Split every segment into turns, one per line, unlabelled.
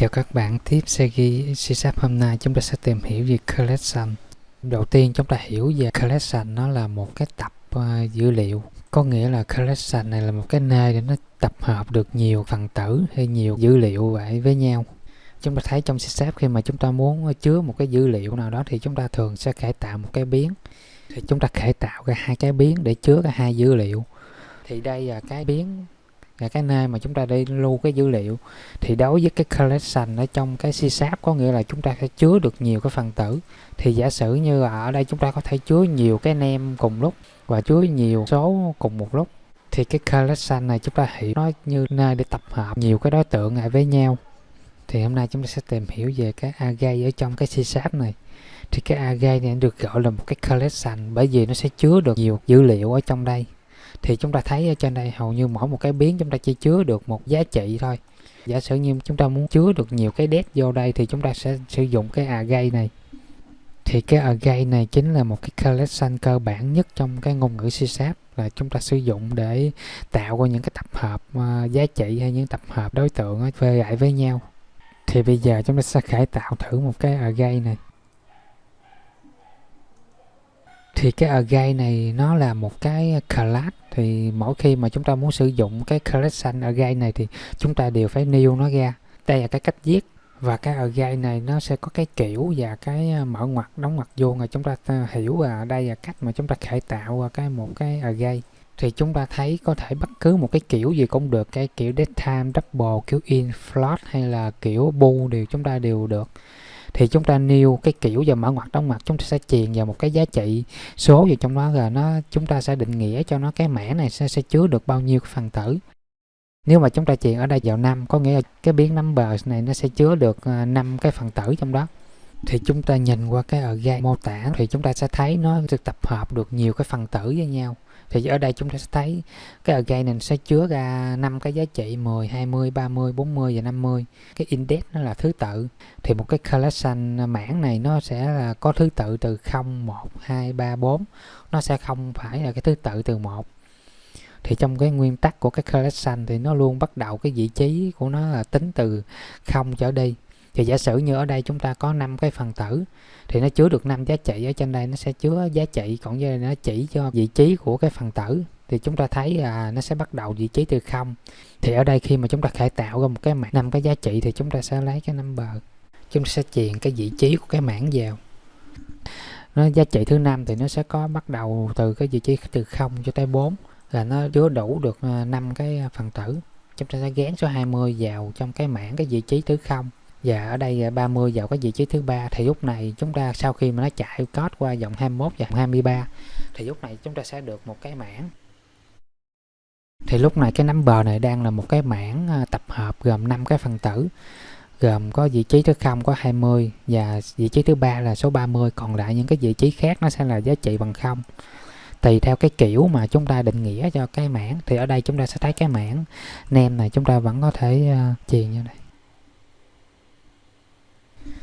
Chào các bạn, tiếp series C# hôm nay chúng ta sẽ tìm hiểu về collection. Đầu tiên chúng ta hiểu về collection, nó là một cái tập dữ liệu. Có nghĩa là collection này là một cái nơi để nó tập hợp được nhiều phần tử hay nhiều dữ liệu vậy với nhau. Chúng ta thấy trong C# khi mà chúng ta muốn chứa một cái dữ liệu nào đó thì chúng ta thường sẽ khởi tạo một cái biến. Thì chúng ta khởi tạo ra hai cái biến để chứa cả hai dữ liệu. Thì đây là cái biến là cái nơi mà chúng ta đi lưu cái dữ liệu. Thì đối với cái collection ở trong cái C# có nghĩa là chúng ta sẽ chứa được nhiều cái phần tử. Thì giả sử như là ở đây chúng ta có thể chứa nhiều cái name cùng lúc và chứa nhiều số cùng một lúc. Thì cái collection này chúng ta hiểu nó như nơi để tập hợp nhiều cái đối tượng lại với nhau. Thì hôm nay chúng ta sẽ tìm hiểu về cái array ở trong cái C# này. Thì cái array này được gọi là một cái collection bởi vì nó sẽ chứa được nhiều dữ liệu ở trong đây. Thì chúng ta thấy ở trên đây hầu như mỗi một cái biến chúng ta chỉ chứa được một giá trị thôi. Giả sử như chúng ta muốn chứa được nhiều cái date vô đây thì chúng ta sẽ sử dụng cái array này. Thì cái array này chính là một cái collection cơ bản nhất trong cái ngôn ngữ C# là chúng ta sử dụng để tạo ra những cái tập hợp giá trị hay những tập hợp đối tượng về lại với nhau. Thì bây giờ chúng ta sẽ khởi tạo thử một cái array này. Thì cái array này nó là một cái class. Thì mỗi khi mà chúng ta muốn sử dụng cái collection array này thì chúng ta đều phải new nó ra. Đây là cái cách viết. Và cái array này nó sẽ có cái kiểu và cái mở ngoặc đóng ngoặc vuông, rồi chúng ta hiểu là đây là cách mà chúng ta khởi tạo một cái array. Thì chúng ta thấy có thể bất cứ một cái kiểu gì cũng được, cái kiểu datetime, double, kiểu in, float hay là kiểu bool chúng ta đều được. Thì chúng ta new cái kiểu và mở ngoặc đóng ngoặc, chúng ta sẽ truyền vào một cái giá trị số vào trong đó, rồi chúng ta sẽ định nghĩa cho nó cái mã này sẽ chứa được bao nhiêu phần tử. Nếu mà chúng ta truyền ở đây vào 5 có nghĩa là cái biến number này nó sẽ chứa được 5 cái phần tử trong đó. Thì chúng ta nhìn qua cái array mô tả thì chúng ta sẽ thấy nó được tập hợp được nhiều cái phần tử với nhau. Thì ở đây chúng ta sẽ thấy cái array này sẽ chứa ra 5 cái giá trị 10, 20, 30, 40 và 50. Cái index nó là thứ tự. Thì một cái collection mảng này nó sẽ là có thứ tự từ 0, 1, 2, 3, 4. Nó sẽ không phải là cái thứ tự từ 1. Thì trong cái nguyên tắc của cái collection thì nó luôn bắt đầu cái vị trí của nó là tính từ 0 trở đi. Thì giả sử như ở đây chúng ta có 5 cái phần tử thì nó chứa được 5 giá trị, ở trên đây nó sẽ chứa giá trị, còn như nó chỉ cho vị trí của cái phần tử. Thì chúng ta thấy là nó sẽ bắt đầu vị trí từ 0. Thì ở đây khi mà chúng ta khởi tạo ra một cái mảng 5 cái giá trị thì chúng ta sẽ lấy cái number. Chúng ta sẽ truyền cái vị trí của cái mảng vào. Nó giá trị thứ 5 thì nó sẽ có bắt đầu từ cái vị trí từ 0 cho tới 4 là nó chứa đủ được 5 cái phần tử. Chúng ta sẽ gán số 20 vào trong cái mảng cái vị trí thứ 0. Và ở đây 30 vào cái vị trí thứ 3. Thì lúc này chúng ta sau khi mà nó chạy code qua dòng 21 và 23 thì lúc này chúng ta sẽ được một cái mảng. Thì lúc này cái number này đang là một cái mảng tập hợp gồm 5 cái phần tử, gồm có vị trí thứ 0 có 20 và vị trí thứ 3 là số 30, còn lại những cái vị trí khác nó sẽ là giá trị bằng 0. Tùy theo cái kiểu mà chúng ta định nghĩa cho cái mảng. Thì ở đây chúng ta sẽ thấy cái mảng name này chúng ta vẫn có thể truyền như này.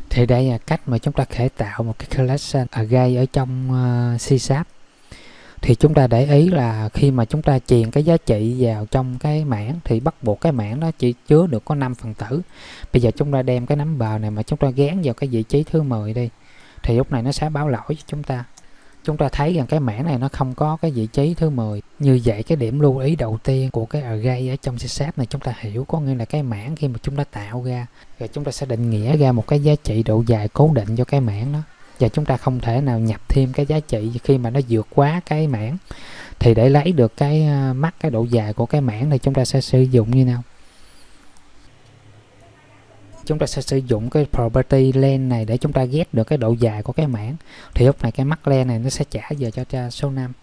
Thì đây là cách mà chúng ta khởi tạo một cái collection array ở trong C#. Thì chúng ta để ý là khi mà chúng ta truyền cái giá trị vào trong cái mảng thì bắt buộc cái mảng đó chỉ chứa được có 5 phần tử. Bây giờ chúng ta đem cái number này mà chúng ta gán vào cái vị trí thứ 10 đi. Thì lúc này nó sẽ báo lỗi cho chúng ta. Chúng ta thấy rằng cái mảng này nó không có cái vị trí thứ 10. Như vậy cái điểm lưu ý đầu tiên của cái array ở trong C# này chúng ta hiểu, có nghĩa là cái mảng khi mà chúng ta tạo ra rồi chúng ta sẽ định nghĩa ra một cái giá trị độ dài cố định cho cái mảng đó. Và chúng ta không thể nào nhập thêm cái giá trị khi mà nó vượt quá cái mảng. Thì để lấy được cái max cái độ dài của cái mảng thì chúng ta sẽ sử dụng như nào? Chúng ta sẽ sử dụng cái property len này để chúng ta get được cái độ dài của cái mảng. Thì lúc này cái max len này nó sẽ trả về cho số 5.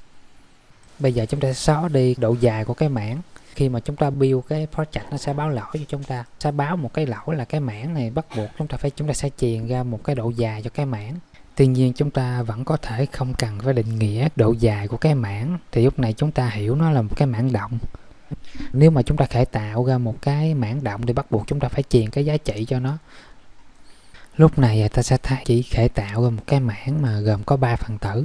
Bây giờ chúng ta sẽ xóa đi độ dài của cái mảng. Khi mà chúng ta build cái project nó sẽ báo lỗi cho chúng ta. Sẽ báo một cái lỗi là cái mảng này bắt buộc chúng ta sẽ truyền ra một cái độ dài cho cái mảng. Tuy nhiên chúng ta vẫn có thể không cần phải định nghĩa độ dài của cái mảng. Thì lúc này chúng ta hiểu nó là một cái mảng động. Nếu mà chúng ta khởi tạo ra một cái mảng động thì bắt buộc chúng ta phải truyền cái giá trị cho nó. Lúc này ta sẽ chỉ khởi tạo ra một cái mảng mà gồm có 3 phần tử.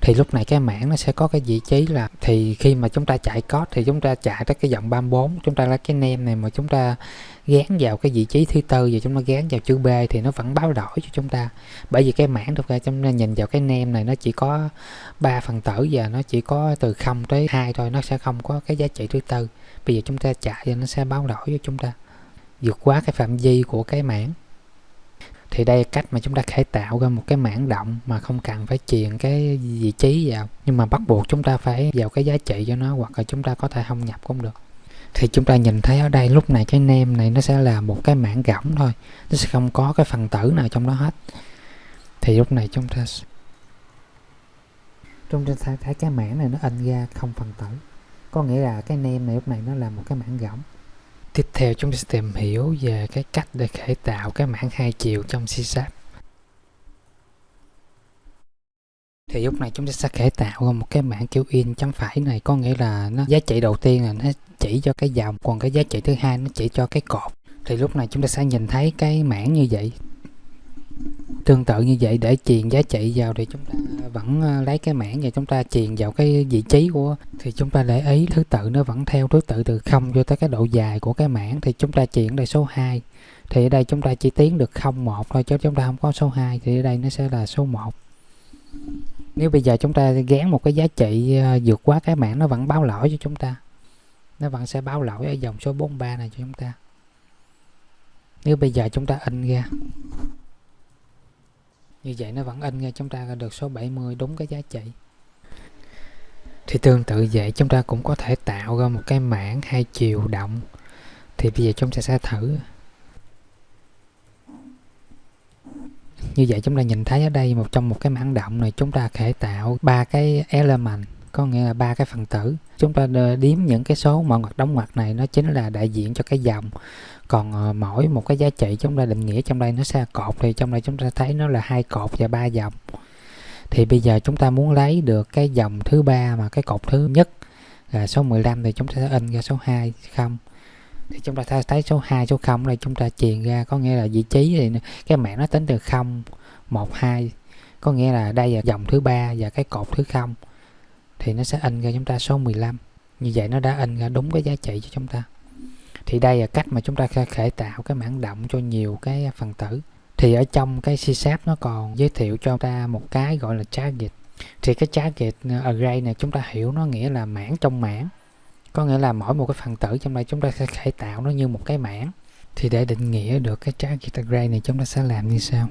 Thì lúc này cái mảng nó sẽ có cái vị trí là, thì khi mà chúng ta chạy code thì chúng ta chạy tới cái dòng 34, chúng ta lấy cái name này mà chúng ta gán vào cái vị trí thứ tư và chúng ta gán vào chữ B thì nó vẫn báo lỗi cho chúng ta. Bởi vì cái mảng thực ra chúng ta nhìn vào cái name này nó chỉ có 3 phần tử và nó chỉ có từ 0 tới 2 thôi, nó sẽ không có cái giá trị thứ tư. Bây giờ chúng ta chạy và nó sẽ báo lỗi cho chúng ta, vượt quá cái phạm vi của cái mảng. Thì đây là cách mà chúng ta khởi tạo ra một cái mảng động mà không cần phải truyền cái vị trí vào, nhưng mà bắt buộc chúng ta phải vào cái giá trị cho nó, hoặc là chúng ta có thể không nhập cũng được. Thì chúng ta nhìn thấy ở đây lúc này cái name này nó sẽ là một cái mảng rỗng thôi, nó sẽ không có cái phần tử nào trong đó hết. Thì lúc này chúng ta thấy cái mảng này nó in ra không phần tử, có nghĩa là cái name này lúc này nó là một cái mảng rỗng. Tiếp theo chúng ta sẽ tìm hiểu về cái cách để khởi tạo cái mảng hai chiều trong C#. Thì lúc này chúng ta sẽ khởi tạo ra một cái mảng kiểu in chấm phẩy này, có nghĩa là nó giá trị đầu tiên là nó chỉ cho cái dòng, còn cái giá trị thứ hai nó chỉ cho cái cột. Thì lúc này chúng ta sẽ nhìn thấy cái mảng như vậy. Tương tự như vậy, để truyền giá trị vào thì chúng ta vẫn lấy cái mảng và chúng ta truyền vào cái vị trí của, thì chúng ta để ý thứ tự nó vẫn theo thứ tự từ 0 cho tới cái độ dài của cái mảng. Thì chúng ta truyền đây số 2, thì ở đây chúng ta chỉ tiến được 0, 1 thôi, chứ chúng ta không có số 2, thì ở đây nó sẽ là số 1. Nếu bây giờ chúng ta gán một cái giá trị vượt quá cái mảng, nó vẫn báo lỗi cho chúng ta, nó vẫn sẽ báo lỗi ở dòng số 43 này cho chúng ta. Nếu bây giờ chúng ta in ra như vậy, nó vẫn in ra chúng ta được số 70 đúng cái giá trị. Thì tương tự vậy, chúng ta cũng có thể tạo ra một cái mảng hai chiều động. Thì bây giờ chúng ta sẽ thử. Như vậy chúng ta nhìn thấy ở đây trong một cái mảng động này, chúng ta khởi tạo 3 cái element, có nghĩa là 3 cái phần tử. Chúng ta đếm những cái số mở ngoặc đóng ngoặc này, nó chính là đại diện cho cái dòng. Còn mỗi một cái giá trị chúng ta định nghĩa trong đây nó sẽ là cột, thì trong đây chúng ta thấy nó là 2 cột và 3 dòng. Thì bây giờ chúng ta muốn lấy được cái dòng thứ ba mà cái cột thứ nhất là số 15, thì chúng ta sẽ in ra số 2, 0. Thì chúng ta thấy số 2, số 0 đây chúng ta truyền ra, có nghĩa là vị trí thì cái mảng nó tính từ 0, 1, 2, có nghĩa là đây là dòng thứ ba và cái cột thứ 0, thì nó sẽ in ra chúng ta số 15. Như vậy nó đã in ra đúng cái giá trị cho chúng ta. Thì đây là cách mà chúng ta khởi tạo cái mảng động cho nhiều cái phần tử. Thì ở trong cái C# nó còn giới thiệu cho ta một cái gọi là target. Thì cái target array này chúng ta hiểu nó nghĩa là mảng trong mảng, có nghĩa là mỗi một cái phần tử trong đây chúng ta sẽ khởi tạo nó như một cái mảng. Thì để định nghĩa được cái target array này, chúng ta sẽ làm như sau.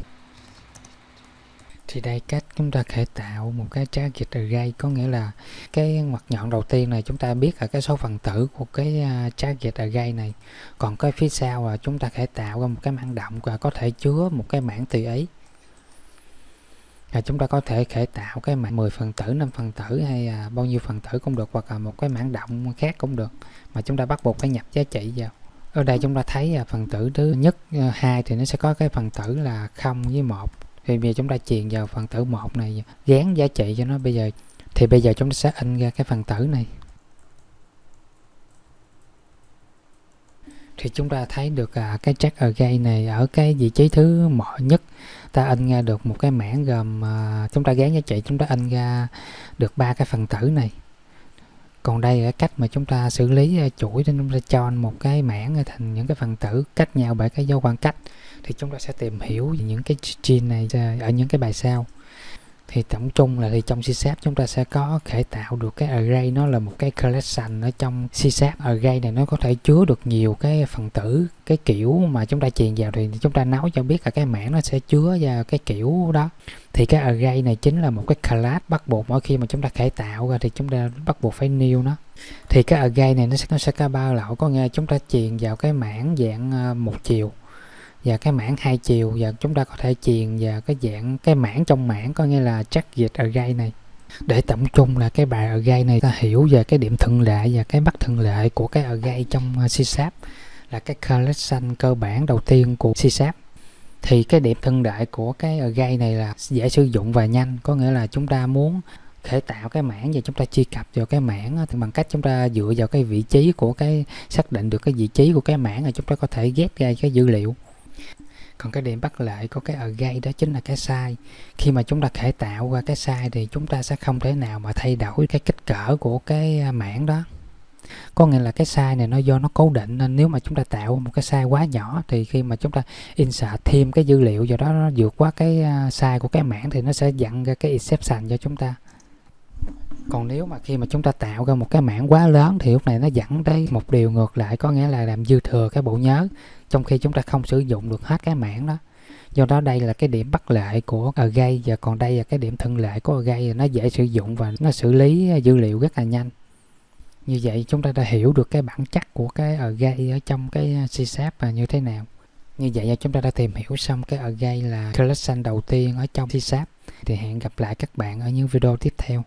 Thì đây cách chúng ta khởi tạo một cái target array, có nghĩa là cái ngoặc nhọn đầu tiên này chúng ta biết là cái số phần tử của cái target array này. Còn cái phía sau là chúng ta khởi tạo ra một cái mảng động và có thể chứa một cái mảng tùy ý. Chúng ta có thể khởi tạo cái mảng 10 phần tử, 5 phần tử hay bao nhiêu phần tử cũng được, hoặc là một cái mảng động khác cũng được, mà chúng ta bắt buộc phải nhập giá trị vào. Ở đây chúng ta thấy phần tử thứ nhất 2 thì nó sẽ có cái phần tử là 0 với 1. Thì bây giờ chúng ta truyền vào phần tử 1 này, gán giá trị cho nó. Bây giờ chúng ta sẽ in ra cái phần tử này. Thì chúng ta thấy được cái check array này ở cái vị trí thứ nhất, ta in ra được một cái mảng gồm chúng ta gán giá trị, chúng ta in ra được 3 cái phần tử này. Còn đây là cách mà chúng ta xử lý chuỗi, thì chúng ta cho một cái mảng thành những cái phần tử cách nhau bởi cái dấu khoảng cách. Thì chúng ta sẽ tìm hiểu những cái gene này ở những cái bài sau. Thì tổng chung là trong C# chúng ta sẽ có khởi tạo được cái array, nó là một cái collection ở trong C#. Array này nó có thể chứa được nhiều cái phần tử, cái kiểu mà chúng ta truyền vào thì chúng ta nói cho biết là cái mảng nó sẽ chứa vào cái kiểu đó. Thì cái array này chính là một cái class bắt buộc mỗi khi mà chúng ta khởi tạo ra thì chúng ta bắt buộc phải new nó. Thì cái array này nó sẽ có ba lỗ, có nghĩa là chúng ta truyền vào cái mảng dạng một chiều và cái mảng hai chiều, và chúng ta có thể truyền vào cái dạng cái mảng trong mảng, có nghĩa là target array này. Để tổng chung là cái bài array này ta hiểu về cái điểm thuận lợi và cái bắt thuận lợi của cái array trong C# là cái collection cơ bản đầu tiên của C#. Thì cái điểm thuận lợi của cái array này là dễ sử dụng và nhanh, có nghĩa là chúng ta muốn khởi tạo cái mảng và chúng ta truy cập vào cái mảng thì bằng cách chúng ta dựa vào cái vị trí của cái, xác định được cái vị trí của cái mảng là chúng ta có thể ghép ra cái dữ liệu. Còn cái điểm bất lợi của cái array đó chính là cái size. Khi mà chúng ta khởi tạo ra cái size thì chúng ta sẽ không thể nào mà thay đổi cái kích cỡ của cái mảng đó. Có nghĩa là cái size này nó do nó cố định, nên nếu mà chúng ta tạo một cái size quá nhỏ thì khi mà chúng ta insert thêm cái dữ liệu vào đó nó vượt quá cái size của cái mảng thì nó sẽ dẫn ra cái exception cho chúng ta. Còn nếu mà khi mà chúng ta tạo ra một cái mảng quá lớn thì lúc này nó dẫn tới một điều ngược lại, có nghĩa là làm dư thừa cái bộ nhớ trong khi chúng ta không sử dụng được hết cái mảng đó. Do đó đây là cái điểm bất lợi của array, và còn đây là cái điểm thuận lợi của array, nó dễ sử dụng và nó xử lý dữ liệu rất là nhanh. Như vậy chúng ta đã hiểu được cái bản chất của cái array ở trong cái C# là như thế nào. Như vậy chúng ta đã tìm hiểu xong cái array là collection đầu tiên ở trong C#. Thì hẹn gặp lại các bạn ở những video tiếp theo.